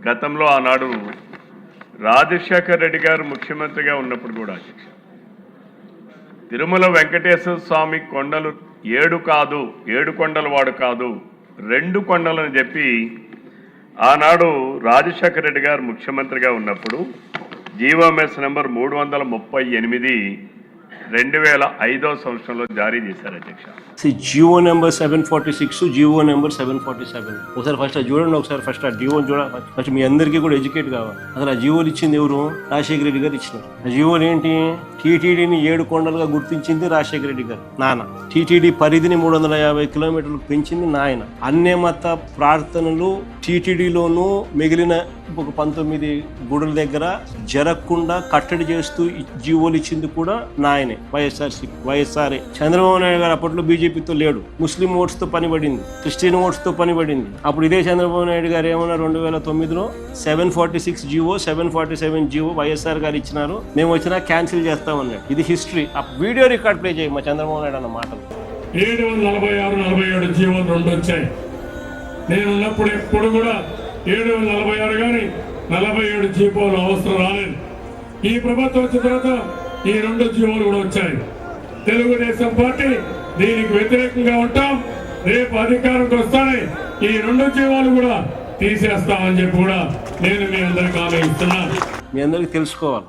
గతంలో ఆనాడు రాజశేఖర్ రెడ్డి గారు ముఖ్యమంత్రిగా ఉన్నప్పుడు కూడా అధ్యక్ష తిరుమల వెంకటేశ్వర స్వామి కొండలు 7 కాదు 7 కొండల వాడు కాదు 2 కొండలని చెప్పి ఆనాడు రాజశేఖర్ రెడ్డి గారు ముఖ్యమంత్రిగా ఉన్నప్పుడు జీవోఎంఎస్ నెంబర్ 338 2005 సంవత్సరంలో జారీ చేశారు అధ్యక్ష. జియో నెంబర్ 746 జియో నెంబర్ 747 ఒకసారి ఫస్ట్ చూడండి, ఒకసారి ఫస్ట్ ఆ జియో చూడాలి. ఫస్ట్ మీ అందరికీ కూడా ఎడ్యుకేట్ కావాలి. అసలు ఆ జియోలు ఇచ్చింది ఎవరు? రాజశేఖర రెడ్డి గారు ఇచ్చినారు. ఆ జియోలు ఏంటి? టీటీడీని 7 కొండలుగా గుర్తించింది రాజశేఖర రెడ్డి గారు నాన్న. టీటీడీ పరిధిని 350 కిలోమీటర్లకు పెంచింది నాయన. అన్య మత ప్రార్థనలు టీటీడీలోనూ మిగిలిన ఒక 19 గుడుల దగ్గర జరగకుండా కట్టడి చేస్తూ జీవోలు ఇచ్చింది కూడా నాయనే, వైఎస్ఆర్ఏ. చంద్రబాబు నాయుడు గారు అప్పట్లో బీజేపీతో లేడు, ముస్లిం ఓట్స్ తో పని పడింది, క్రిస్టియన్ ఓట్స్ తో పని పడింది. అప్పుడు ఇదే చంద్రబాబు నాయుడు గారు ఏమన్నా 2009లో 746 జీవో 747 జీవో వైఎస్ఆర్ గారు ఇచ్చినారు, మేము వచ్చినా క్యాన్సిల్ చేస్తామన్నాడు. ఇది హిస్టరీ. ఆ వీడియో రికార్డ్ ప్లే చేయి మా చంద్రబాబు నాయుడు అన్న మాటలు. 746, 47 జీవోలు 2 వచ్చాయి. నేను ఉన్నప్పుడు ఎప్పుడు కూడా 746 కానీ 47 జీవోలు అవసరం రాలేదు. ఈ ప్రభుత్వం వచ్చిన తర్వాత ఈ 2 జీవోలు కూడా వచ్చాయి. తెలుగుదేశం పార్టీ దీనికి వ్యతిరేకంగా ఉంటాం. రేపు అధికారంకి వస్తానే ఈ 2 జీవోలు కూడా తీసేస్తామని చెప్పి కూడా నేను మీ అందరికీ హామీ ఇస్తున్నాను. మీ అందరికీ తెలుసుకోవాలి.